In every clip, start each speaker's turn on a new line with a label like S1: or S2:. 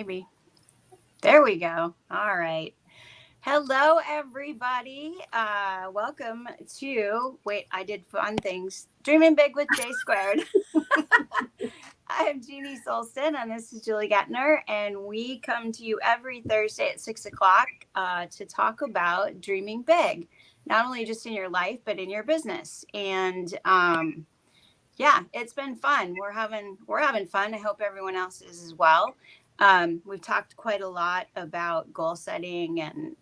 S1: maybe. There we go. All right. Hello, everybody. Welcome to, wait, I did fun things. Dreaming Big with J Squared. I'm Jeannie Solston, and this is Julie Gettner, and we come to you every Thursday at 6 o'clock to talk about dreaming big, not only just in your life, but in your business. And yeah, it's been fun. We're having fun. I hope everyone else is as well. We've talked quite a lot about goal setting and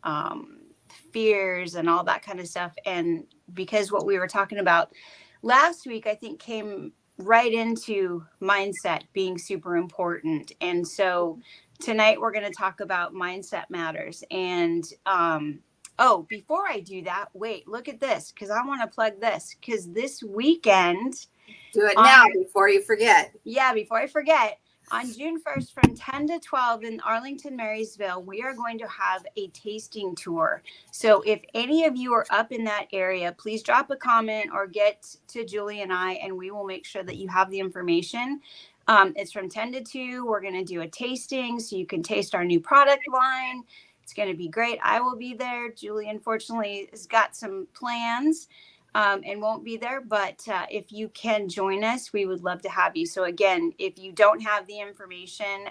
S1: fears and all that kind of stuff. And because what we were talking about last week, I think came right into mindset being super important. And so tonight we're going to talk about mindset matters. And oh, before I do that, wait, look at this, because I want to plug this, because this weekend.
S2: Do it now before you forget.
S1: Yeah, before I forget. On June 1st from 10 to 12 in Arlington, Marysville, we are going to have a tasting tour. So if any of you are up in that area, please drop a comment or get to Julie and I, and we will make sure that you have the information. It's from 10 to 2. We're going to do a tasting so you can taste our new product line. It's going to be great. I will be there. Julie, unfortunately, has got some plans. And won't be there. But if you can join us, we would love to have you. So again, if you don't have the information,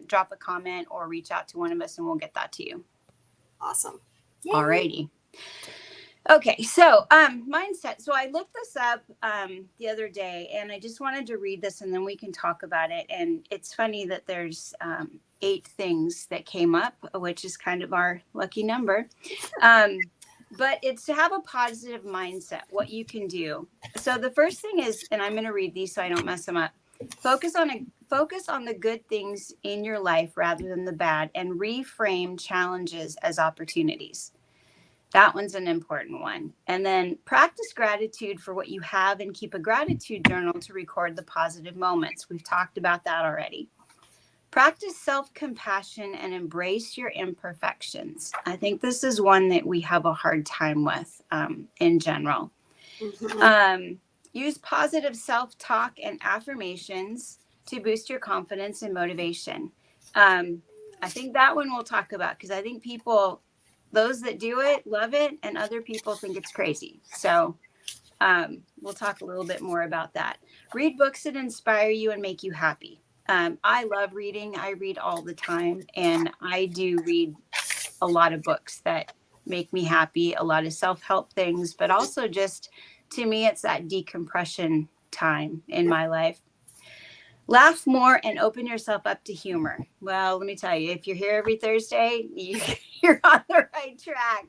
S1: drop a comment or reach out to one of us and we'll get that to you.
S2: Awesome.
S1: All righty. Okay, so mindset. So I looked this up the other day and I just wanted to read this and then we can talk about it. And it's funny that there's 8 things that came up, which is kind of our lucky number. But it's to have a positive mindset, what you can do. So the first thing is, and I'm going to read these so I don't mess them up. Focus on the good things in your life rather than the bad, and reframe challenges as opportunities. That one's an important one. And then practice gratitude for what you have and keep a gratitude journal to record the positive moments. We've talked about that already. Practice self-compassion and embrace your imperfections. I think this is one that we have a hard time with in general. Mm-hmm. Use positive self-talk and affirmations to boost your confidence and motivation. I think that one we'll talk about because I think people, those that do it, love it, and other people think it's crazy. So we'll talk a little bit more about that. Read books that inspire you and make you happy. I love reading. I read all the time, and I do read a lot of books that make me happy, a lot of self-help things, but also just, to me, it's that decompression time in my life. Laugh more and open yourself up to humor. Well, let me tell you, if you're here every Thursday, you're on the right track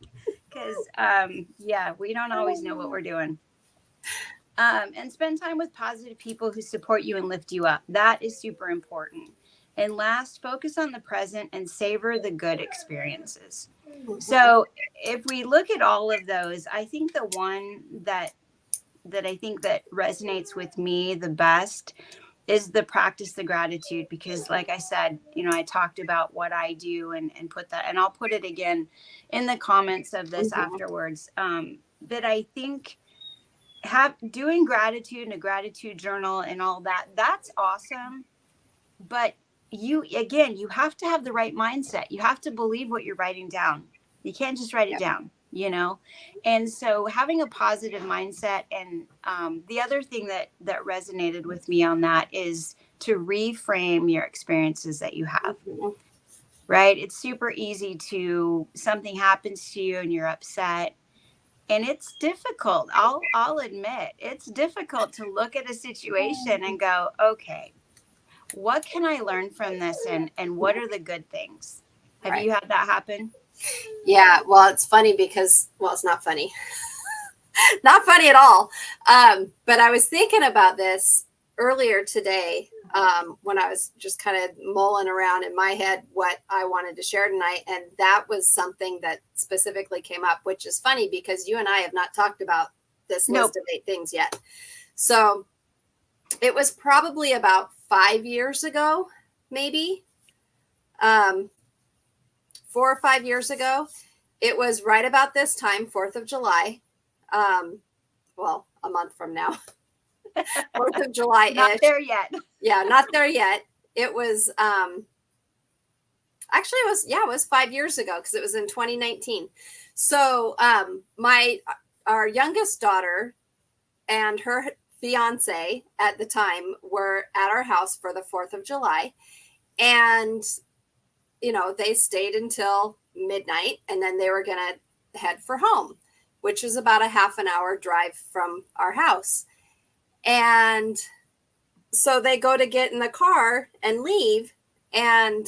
S1: because, yeah, we don't always know what we're doing. And spend time with positive people who support you and lift you up. That is super important. And last, focus on the present and savor the good experiences. So if we look at all of those, I think the one that I think that resonates with me the best is the practice the gratitude, because like I said, I talked about what I do and put that, and I'll put it again in the comments of this afterwards. That I think doing gratitude and a gratitude journal and all that, that's awesome. But you have to have the right mindset. You have to believe what you're writing down. You can't just write it down, And so having a positive mindset, and the other thing that resonated with me on that is to reframe your experiences that you have. Right? It's super easy something happens to you and you're upset. And it's difficult. I'll admit, it's difficult to look at a situation and go, okay, what can I learn from this? And what are the good things? Have you had that happen?
S2: Yeah. Well, it's funny because, it's not funny. Not funny at all. But I was thinking about this earlier today when I was just kind of mulling around in my head what I wanted to share tonight. And that was something that specifically came up, which is funny because you and I have not talked about this list of 8 things yet. So it was probably about 5 years ago, maybe 4 or 5 years ago. It was right about this time, 4th of July. A month from now. 4th of July-ish.
S1: Not there yet.
S2: Yeah, not there yet. It was actually it was 5 years ago because it was in 2019. So our youngest daughter and her fiance at the time were at our house for the 4th of July. And, they stayed until midnight, and then they were going to head for home, which is about a half an hour drive from our house. And so they go to get in the car and leave, and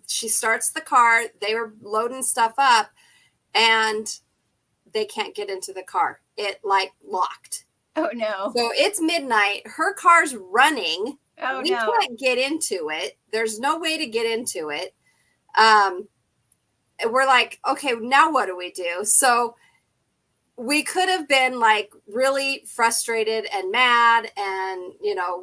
S2: she starts the car. They were loading stuff up, and they can't get into the car. It locked.
S1: Oh no.
S2: So it's midnight. Her car's running.
S1: Oh
S2: we
S1: no.
S2: can't get into it. There's no way to get into it. We're like, okay, now what do we do? So we could have been really frustrated and mad and,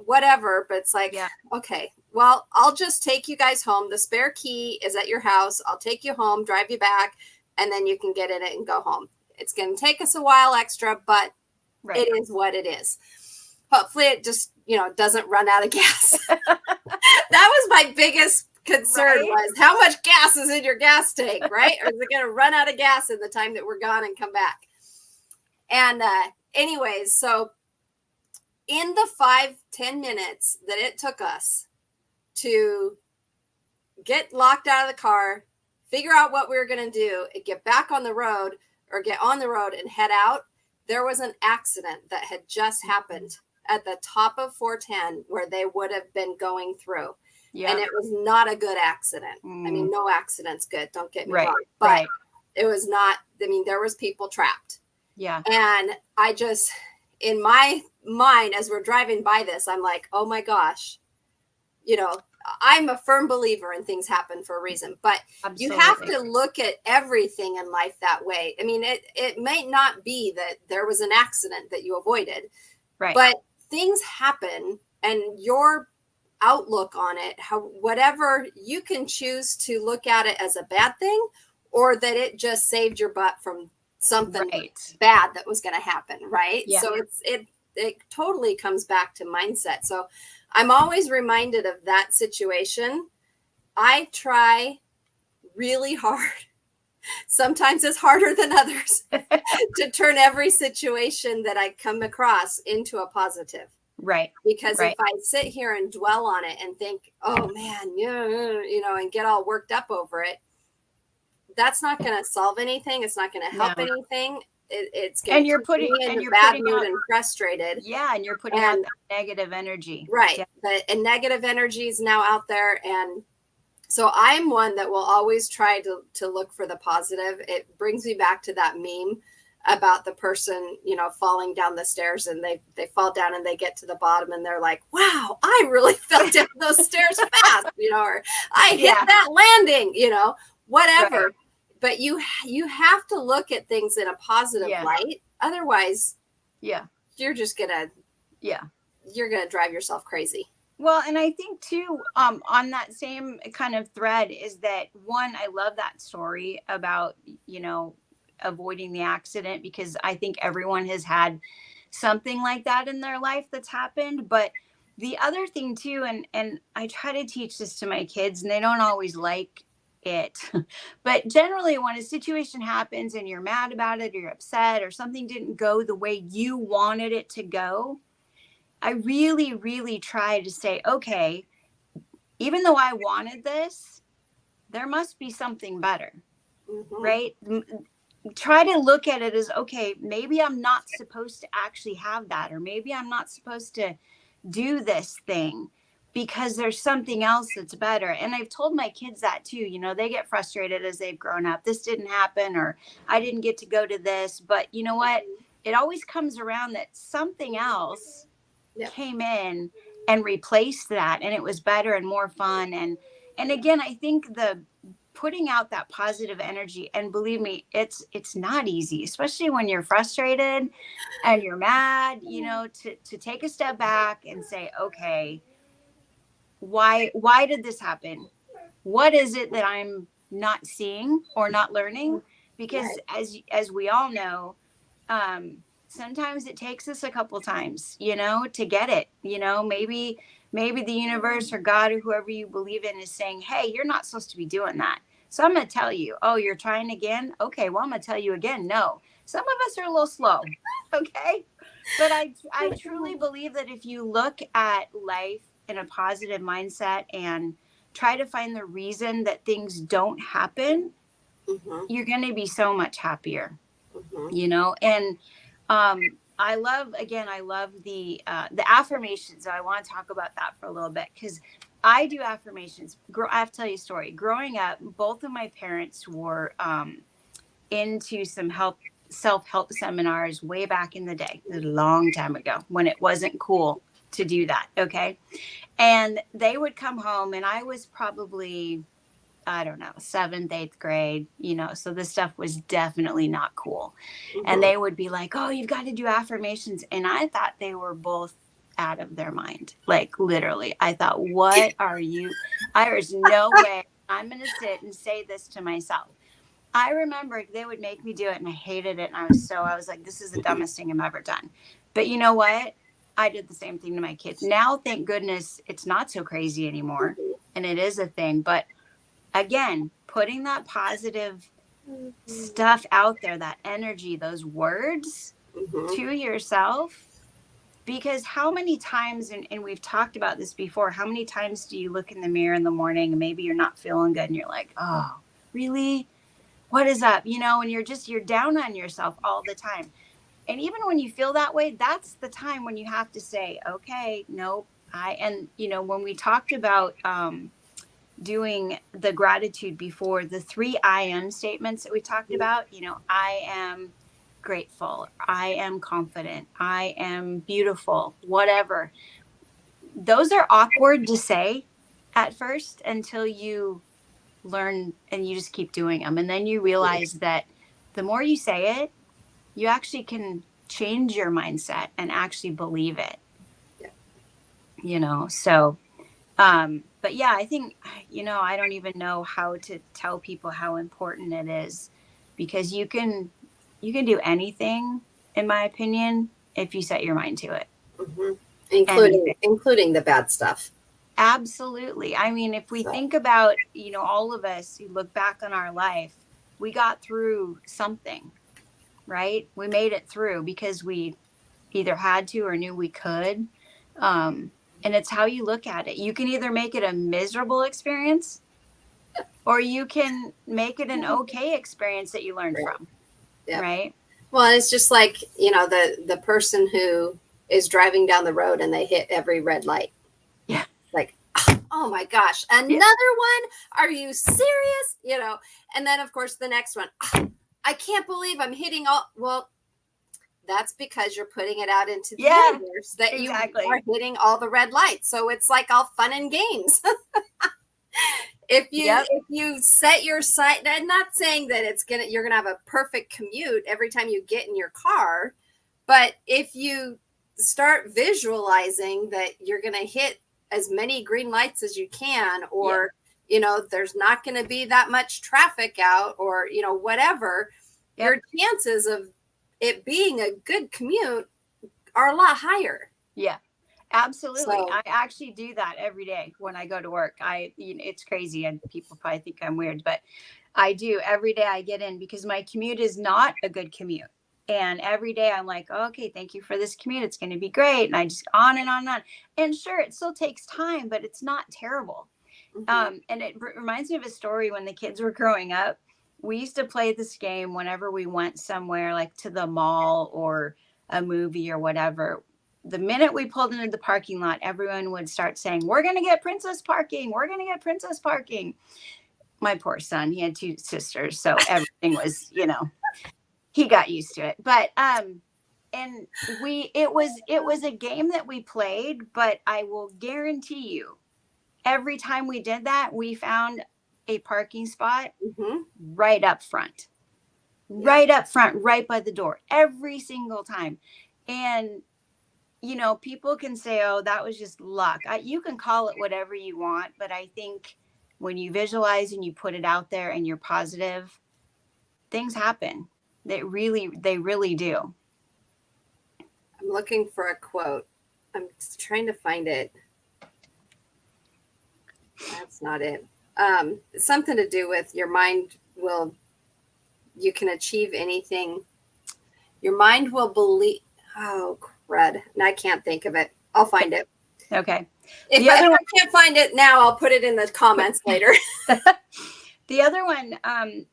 S2: whatever, but it's like, okay, well, I'll just take you guys home. The spare key is at your house. I'll take you home, drive you back, and then you can get in it and go home. It's going to take us a while extra, but it is what it is. Hopefully it just, doesn't run out of gas. That was my biggest concern was how much gas is in your gas tank, right? Or is it going to run out of gas in the time that we're gone and come back? And anyways, so in the 5-10 minutes that it took us to get locked out of the car, figure out what we were going to do, and get back on the road or get on the road and head out, there was an accident that had just happened at the top of 410 where they would have been going through. And it was not a good accident. I mean, no accident's good. Don't get me wrong. But it was not, there was people trapped.
S1: Yeah.
S2: And I just, in my mind, as we're driving by this, I'm like, oh my gosh, I'm a firm believer in things happen for a reason, but you have to look at everything in life that way. I mean, it might not be that there was an accident that you avoided, but things happen, and your outlook on it, whatever, you can choose to look at it as a bad thing, or that it just saved your butt from something bad that was going to happen. Right. Yeah. So it totally comes back to mindset. So I'm always reminded of that situation. I try really hard. Sometimes it's harder than others to turn every situation that I come across into a positive.
S1: Right.
S2: Because if I sit here and dwell on it and think, oh man, and get all worked up over it, that's not going to solve anything. It's not going to help anything. It's going to put me in a bad mood and frustrated.
S1: Yeah, and you're putting out that negative energy.
S2: Right. Yeah. And negative energy is now out there. And so I'm one that will always try to look for the positive. It brings me back to that meme about the person, falling down the stairs, and they fall down and they get to the bottom and they're like, wow, I really fell down those stairs fast, or I hit that landing, whatever. Right. But you have to look at things in a positive light. Otherwise, you're just you're gonna drive yourself crazy.
S1: Well, and I think too, on that same kind of thread is that one, I love that story about, avoiding the accident, because I think everyone has had something like that in their life that's happened. But the other thing too, and I try to teach this to my kids, and they don't always like it, but generally when a situation happens and you're mad about it, or you're upset, or something didn't go the way you wanted it to go, I really, really try to say, okay, even though I wanted this, there must be something better. Right? Try to look at it as, okay, maybe I'm not supposed to actually have that, or maybe I'm not supposed to do this thing, because there's something else that's better. And I've told my kids that too. They get frustrated as they've grown up. This didn't happen, or I didn't get to go to this. But you know what? It always comes around that something else came in and replaced that, and it was better and more fun. And again, I think the putting out that positive energy, and believe me, it's not easy, especially when you're frustrated and you're mad, to take a step back and say, okay, why did this happen? What is it that I'm not seeing or not learning? Because as we all know, sometimes it takes us a couple times, to get it. Maybe maybe the universe or God or whoever you believe in is saying, hey, you're not supposed to be doing that. So I'm going to tell you, oh, you're trying again? Okay, well, I'm going to tell you again, no. Some of us are a little slow, okay? But I truly believe that if you look at life in a positive mindset and try to find the reason that things don't happen, you're going to be so much happier, you know? And I love the affirmations. So I want to talk about that for a little bit because I do affirmations. I have to tell you a story. Growing up, both of my parents were into some self-help seminars way back in the day, a long time ago when it wasn't cool to do that. Okay. And they would come home and I was probably, I don't know, 7th, 8th grade, you know, so this stuff was definitely not cool. And they would be like, oh, you've got to do affirmations. And I thought they were both out of their mind. Like literally, I thought, what are you? There's no way I'm going to sit and say this to myself. I remember they would make me do it and I hated it. And I was like, this is the dumbest thing I've ever done. But you know what? I did the same thing to my kids. Now, thank goodness it's not so crazy anymore. And it is a thing. But again, putting that positive stuff out there, that energy, those words to yourself, because how many times, and we've talked about this before, how many times do you look in the mirror in the morning and maybe you're not feeling good and you're like, oh, really? What is up? You know, and you're down on yourself all the time. And even when you feel that way, that's the time when you have to say, okay, nope. And you know, when we talked about doing the gratitude before, the 3 I am statements that we talked about, you know, I am grateful, I am confident, I am beautiful, whatever. Those are awkward to say at first until you learn and you just keep doing them. And then you realize that the more you say it, you actually can change your mindset and actually believe it.
S2: Yeah.
S1: You know, so but yeah, I think, you know, I don't even know how to tell people how important it is, because you can do anything, in my opinion, if you set your mind to it.
S2: Including the bad stuff.
S1: Absolutely. I mean, if we think about, you know, all of us who look back on our life, we got through something, right? We made it through because we either had to or knew we could. And it's how you look at it. You can either make it a miserable experience or you can make it an okay experience that you learned from. Yep. Right.
S2: Well, it's just like, you know, the person who is driving down the road and they hit every red light.
S1: Yeah.
S2: Like, oh my gosh, another one? Are you serious? You know, and then of course the next one, I can't believe I'm hitting all. Well, that's because you're putting it out into the universe that you are hitting all the red lights. So it's like all fun and games. If you set your sight, I'm not saying that you're gonna have a perfect commute every time you get in your car, but if you start visualizing that you're gonna hit as many green lights as you can, or you know, there's not gonna be that much traffic out, or you know, whatever, your chances of it being a good commute are a lot higher.
S1: Yeah. Absolutely. So, I actually do that every day when I go to work. You know, it's crazy and people probably think I'm weird, but I do every day. I get in because my commute is not a good commute. And every day I'm like, oh, okay, thank you for this commute. It's going to be great. And I just on and on and on. And sure, it still takes time, but it's not terrible. And it reminds me of a story when the kids were growing up. We used to play this game whenever we went somewhere like to the mall or a movie or whatever. The minute we pulled into the parking lot, everyone would start saying, we're going to get princess parking. We're going to get princess parking. My poor son, he had 2 sisters. So everything was, you know, he got used to it. But, and it was a game that we played, but I will guarantee you every time we did that, we found a parking spot right up front, right by the door, every single time. And you know, people can say, oh, that was just luck. You can call it whatever you want. But I think when you visualize and you put it out there and you're positive, things happen. They really do.
S2: I'm looking for a quote. I'm trying to find it. That's not it. Something to do with your mind you can achieve anything. Your mind will believe. Oh, crud. And I can't think of it. I'll find it.
S1: Okay.
S2: If I can't find it now, I'll put it in the comments later.
S1: The other one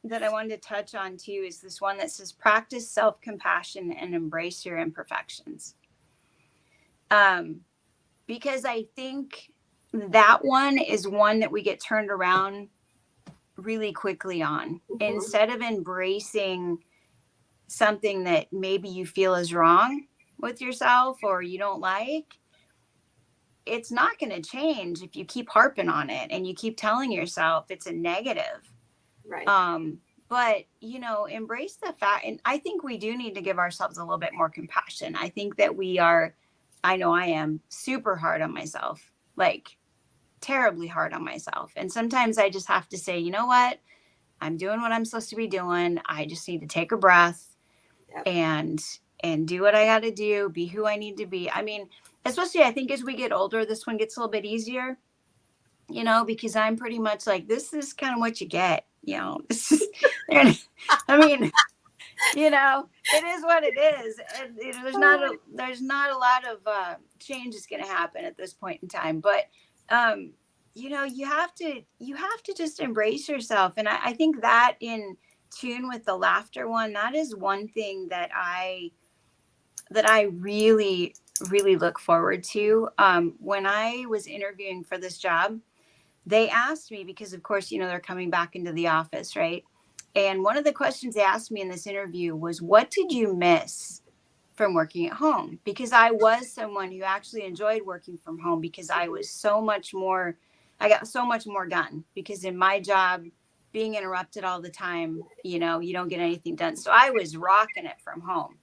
S1: that I wanted to touch on too is this one that says practice self-compassion and embrace your imperfections. Because I think that one is one that we get turned around really quickly on. Instead of embracing something that maybe you feel is wrong with yourself or you don't like, it's not going to change if you keep harping on it and you keep telling yourself it's a negative.
S2: Right.
S1: But, you know, embrace the fact. And I think we do need to give ourselves a little bit more compassion. I think that I know I am super hard on myself, like terribly hard on myself. And sometimes I just have to say, you know what? I'm doing what I'm supposed to be doing. I just need to take a breath and do what I got to do, be who I need to be. I mean, especially I think as we get older, this one gets a little bit easier, you know, because I'm pretty much like, this is kind of what you get, you know. I mean, you know, it is what it is. And you know, there's not a lot of change is going to happen at this point in time. But you know, you have to just embrace yourself. And I think that in tune with the laughter one, that is one thing that I really, really look forward to. When I was interviewing for this job, they asked me, because of course, you know, they're coming back into the office, right? And one of the questions they asked me in this interview was, what did you miss from working at home? Because I was someone who actually enjoyed working from home because I got so much more done, because in my job, being interrupted all the time, you know, you don't get anything done. So I was rocking it from home.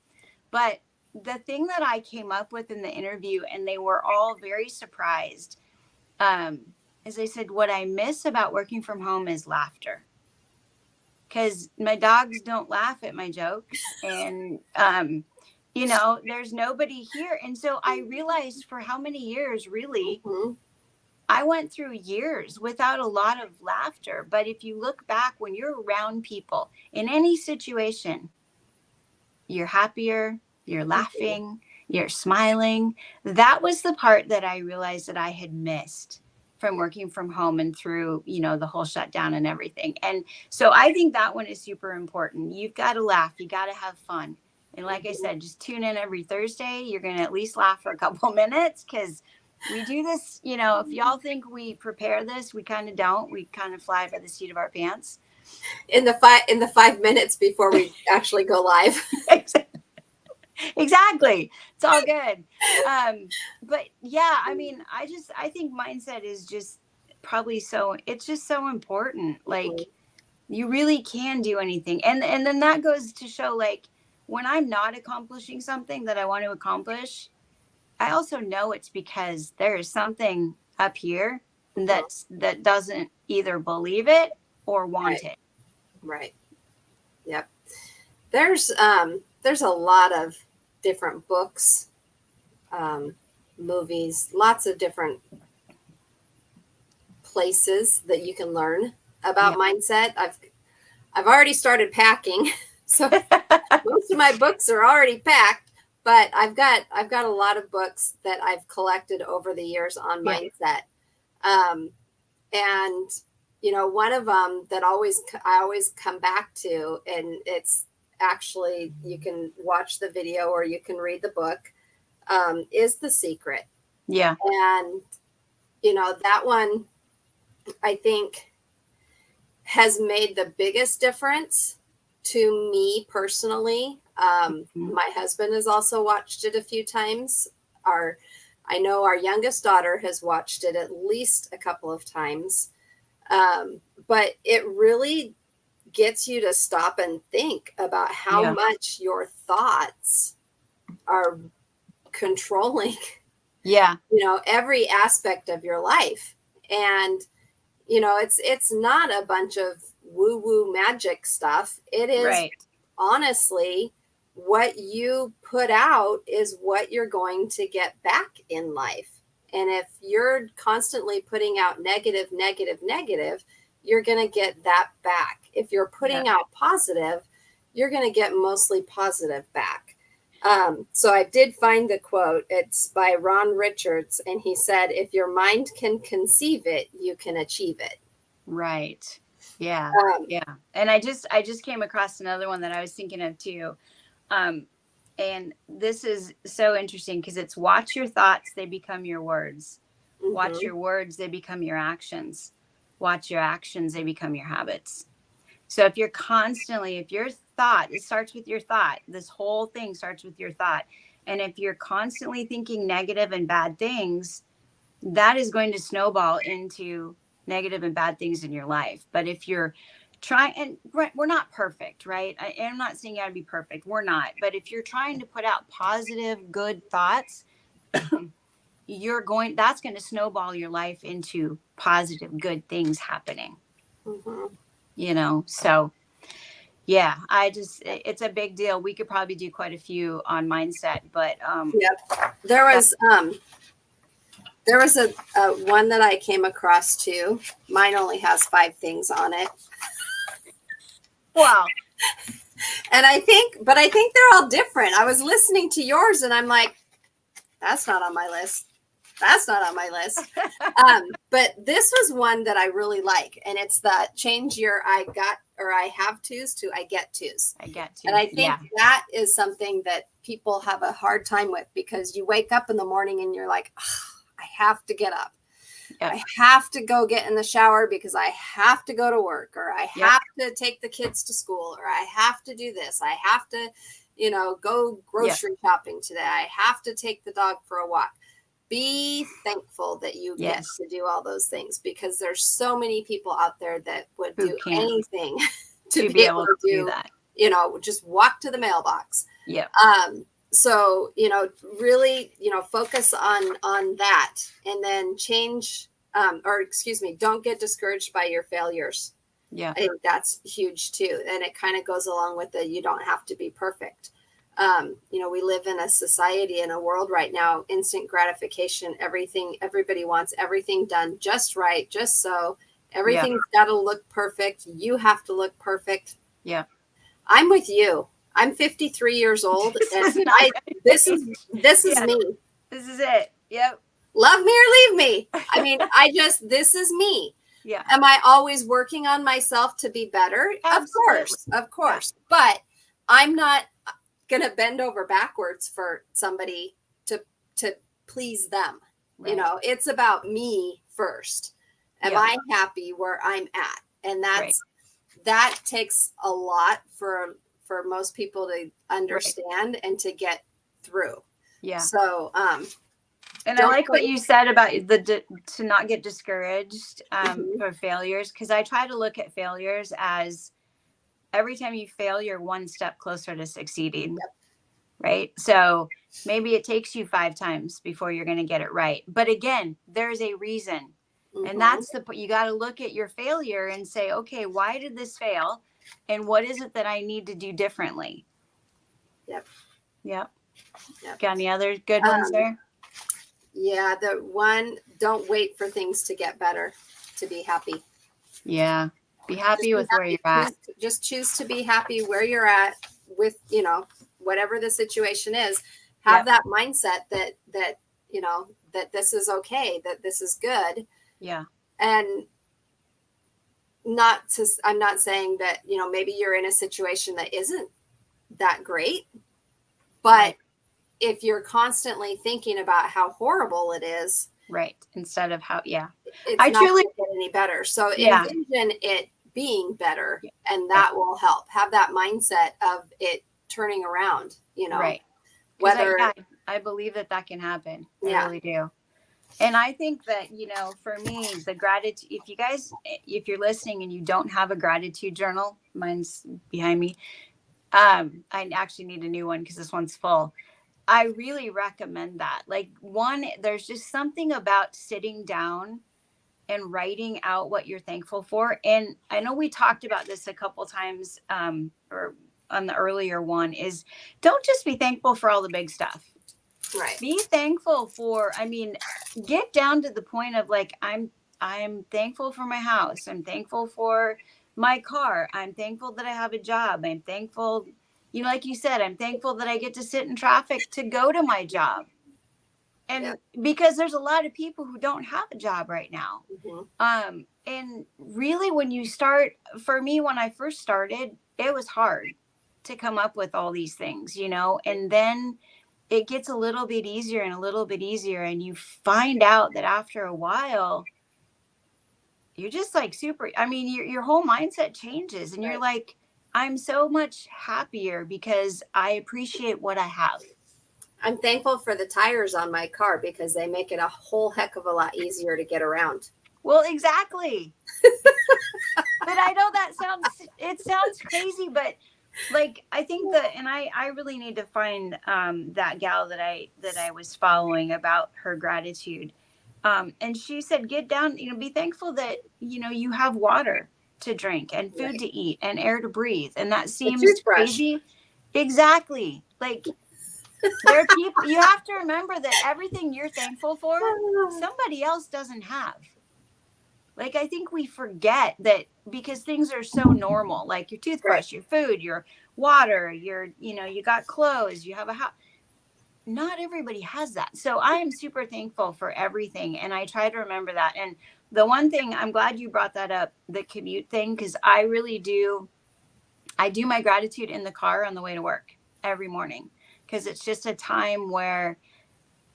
S1: But the thing that I came up with in the interview, and they were all very surprised, is they said, what I miss about working from home is laughter. Because my dogs don't laugh at my jokes, and you know, there's nobody here. And so I realized, for how many years, really, I went through years without a lot of laughter. But if you look back, when you're around people in any situation, you're happier, you're laughing, you're smiling. That was the part that I realized that I had missed from working from home and through, you know, the whole shutdown and everything. And so I think that one is super important. You've got to laugh. You got to have fun. And like I said, just tune in every Thursday. You're going to at least laugh for a couple minutes, because we do this, you know, if y'all think we prepare this, we kind of don't. We kind of fly by the seat of our pants.
S2: In the 5 minutes before we actually go live.
S1: Exactly. It's all good. But yeah, I mean, I think mindset is just probably it's just so important. Like, you really can do anything. And then that goes to show, like, when I'm not accomplishing something that I want to accomplish, I also know it's because there is something up here that doesn't either believe it or want it.
S2: Right. Yep. There's a lot of different books, movies, lots of different places that you can learn about mindset. I've already started packing, so most of my books are already packed, but I've got a lot of books that I've collected over the years on mindset. And you know, one of them that I always come back to, and it's actually, you can watch the video or you can read the book, is The Secret.
S1: Yeah.
S2: And, you know, that one, I think, has made the biggest difference to me personally. My husband has also watched it a few times. I know our youngest daughter has watched it at least a couple of times. But it really gets you to stop and think about how much your thoughts are controlling, you know, every aspect of your life. And, you know, it's not a bunch of woo-woo magic stuff. It is honestly, what you put out is what you're going to get back in life. And if you're constantly putting out negative, negative, negative, you're going to get that back. If you're putting out positive, you're going to get mostly positive back. So I did find the quote. It's by Ron Richards. And he said, if your mind can conceive it, you can achieve it.
S1: Right. Yeah. Yeah. And I just came across another one that I was thinking of too. And this is so interesting because it's watch your thoughts, they become your words. Watch your words, they become your actions. Watch your actions, they become your habits. So if you're constantly, if your thought, it starts with your thought, this whole thing starts with your thought. And if you're constantly thinking negative and bad things, that is going to snowball into negative and bad things in your life. But if you're trying, and we're not perfect, right? I'm not saying you gotta be perfect. We're not. But if you're trying to put out positive, good thoughts, that's going to snowball your life into positive, good things happening. So yeah, it's a big deal. We could probably do quite a few on mindset, but
S2: there was a one that I came across too. Mine only has 5 things on it.
S1: Wow.
S2: And I think they're all different. I was listening to yours and I'm like, that's not on my list. That's not on my list. But this was one that I really like. And it's the change your I have tos to I get tos.
S1: I get to.
S2: And I think that is something that people have a hard time with, because you wake up in the morning and you're like, oh, I have to get up. Yep. I have to go get in the shower because I have to go to work, or I have to take the kids to school, or I have to do this. I have to, go grocery shopping today. I have to take the dog for a walk. Be thankful that you get to do all those things, because there's so many people out there that would do anything to be able to do that. Just walk to the mailbox.
S1: Yeah.
S2: So, really, focus on that, and then change, don't get discouraged by your failures.
S1: Yeah.
S2: I think that's huge too. And it kind of goes along with you don't have to be perfect. We live in a society, in a world right now, instant gratification, everybody wants everything done just right, just so. Everything's got to look perfect. You have to look perfect.
S1: Yeah.
S2: I'm with you. I'm 53 years old, and this is me.
S1: This is it. Yep.
S2: Love me or leave me. I mean, this is me.
S1: Yeah.
S2: Am I always working on myself to be better?
S1: Absolutely.
S2: Of course. Yeah. But I'm not going to bend over backwards for somebody to please them. Right. It's about me first. Am I happy where I'm at? And that takes a lot for most people to understand and to get through.
S1: Yeah.
S2: So,
S1: and I like what you said about to not get discouraged for failures, because I try to look at failures as every time you fail, you're one step closer to succeeding. Yep. Right. So maybe it takes you 5 times before you're going to get it right. But again, there's a reason. And that's you got to look at your failure and say, okay, why did this fail? And what is it that I need to do differently?
S2: Yep.
S1: Got any other good ones there?
S2: Yeah. The one, don't wait for things to get better to be happy.
S1: Yeah. Be happy with where you're at.
S2: Just choose to be happy where you're at with, whatever the situation is. Have that mindset that this is okay, that this is good.
S1: Yeah.
S2: And I'm not saying that, maybe you're in a situation that isn't that great, but if you're constantly thinking about how horrible it is,
S1: right, instead of how, it's
S2: not going to get any better. So envision it being better, and that will help. Have that mindset of it turning around,
S1: right.
S2: Whether
S1: I believe that can happen. I really do. And I think that, for me, the gratitude, if you're listening and you don't have a gratitude journal, mine's behind me. I actually need a new one because this one's full. I really recommend that. Like, there's just something about sitting down and writing out what you're thankful for. And I know we talked about this a couple times, or on the earlier one, is don't just be thankful for all the big stuff.
S2: Right.
S1: Be thankful for, I mean, get down to the point of like, I'm thankful for my house. I'm thankful for my car. I'm thankful that I have a job. I'm thankful, you know, like you said, I'm thankful that I get to sit in traffic to go to my job.
S2: Yeah.
S1: And because there's a lot of people who don't have a job right now.
S2: Mm-hmm.
S1: And really when you start, for me, when I first started, it was hard to come up with all these things, you know, and then it gets a little bit easier and a little bit easier. And you find out that after a while, you're just like super, I mean, your whole mindset changes and you're
S2: Right.
S1: like, I'm so much happier because I appreciate what I have.
S2: I'm thankful for the tires on my car because they make it a whole heck of a lot easier to get around.
S1: Well, exactly. But I know it sounds crazy, but like I think that, and I really need to find that gal that I was following about her gratitude. And she said, get down, you know, be thankful that, you know, you have water to drink and food
S2: Right.
S1: to eat and air to breathe. And that
S2: The
S1: seems
S2: toothbrush.
S1: crazy. Exactly. Like there are people, you have to remember that everything you're thankful for, somebody else doesn't have. Like, I think we forget that because things are so normal, like your toothbrush, your food, your water, you know, you got clothes, you have a house. Not everybody has that. So I am super thankful for everything. And I try to remember that. And the one thing, I'm glad you brought that up, the commute thing, because I really do. I do my gratitude in the car on the way to work every morning because it's just a time where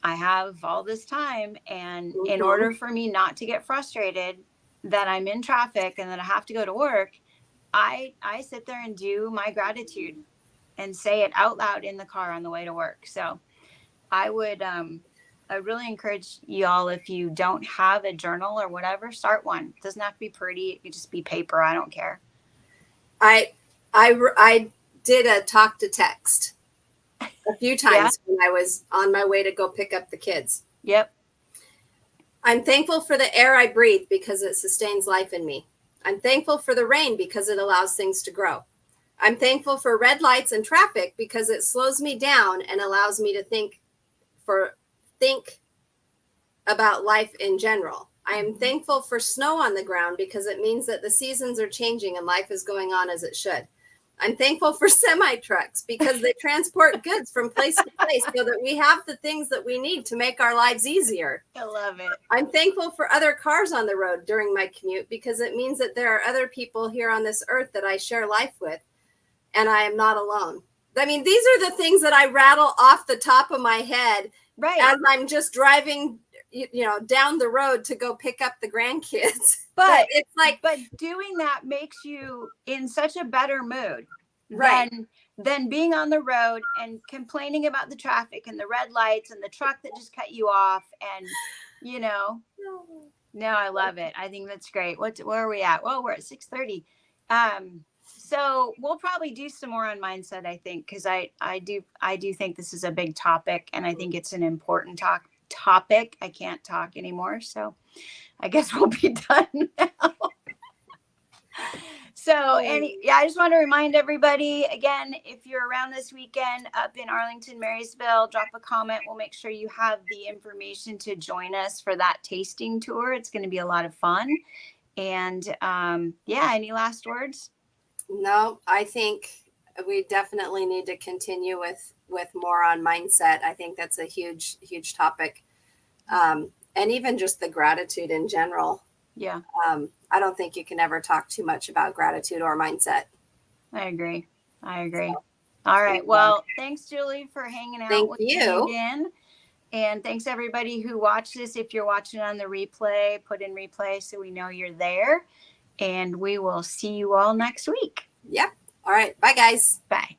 S1: I have all this time. And in order for me not to get frustrated that I'm in traffic and that I have to go to work, I sit there and do my gratitude and say it out loud in the car on the way to work. So I would I really encourage you all, if you don't have a journal or whatever, start one. It doesn't have to be pretty. It could just be paper. I don't care.
S2: I did a talk to text a few times when I was on my way to go pick up the kids.
S1: Yep.
S2: I'm thankful for the air I breathe because it sustains life in me. I'm thankful for the rain because it allows things to grow. I'm thankful for red lights and traffic because it slows me down and allows me to think about life in general. I am thankful for snow on the ground because it means that the seasons are changing and life is going on as it should. I'm thankful for semi trucks because they transport goods from place to place so that we have the things that we need to make our lives easier.
S1: I love it.
S2: I'm thankful for other cars on the road during my commute because it means that there are other people here on this earth that I share life with and I am not alone. I mean, these are the things that I rattle off the top of my head as I'm just driving, you know, down the road to go pick up the grandkids.
S1: But
S2: it's like,
S1: but doing that makes you in such a better mood than being on the road and complaining about the traffic and the red lights and the truck that just cut you off. And, you know, no, I love it. I think that's great. Where are we at? Well, we're at 6:30. So we'll probably do some more on mindset, I think, because I do think this is a big topic and I think it's an important topic. I can't talk anymore. So I guess we'll be done now. So I just want to remind everybody again, if you're around this weekend up in Arlington, Marysville, drop a comment. We'll make sure you have the information to join us for that tasting tour. It's going to be a lot of fun. And any last words?
S2: No, I think we definitely need to continue with more on mindset. I think that's a huge, huge topic. And even just the gratitude in general.
S1: Yeah.
S2: I don't think you can ever talk too much about gratitude or mindset.
S1: I agree. So, all right. Well, thanks, Julie, for hanging out with me again. And thanks everybody who watched this. If you're watching on the replay, put in replay so we know you're there. And we will see you all next week.
S2: Yep. All right. Bye, guys.
S1: Bye.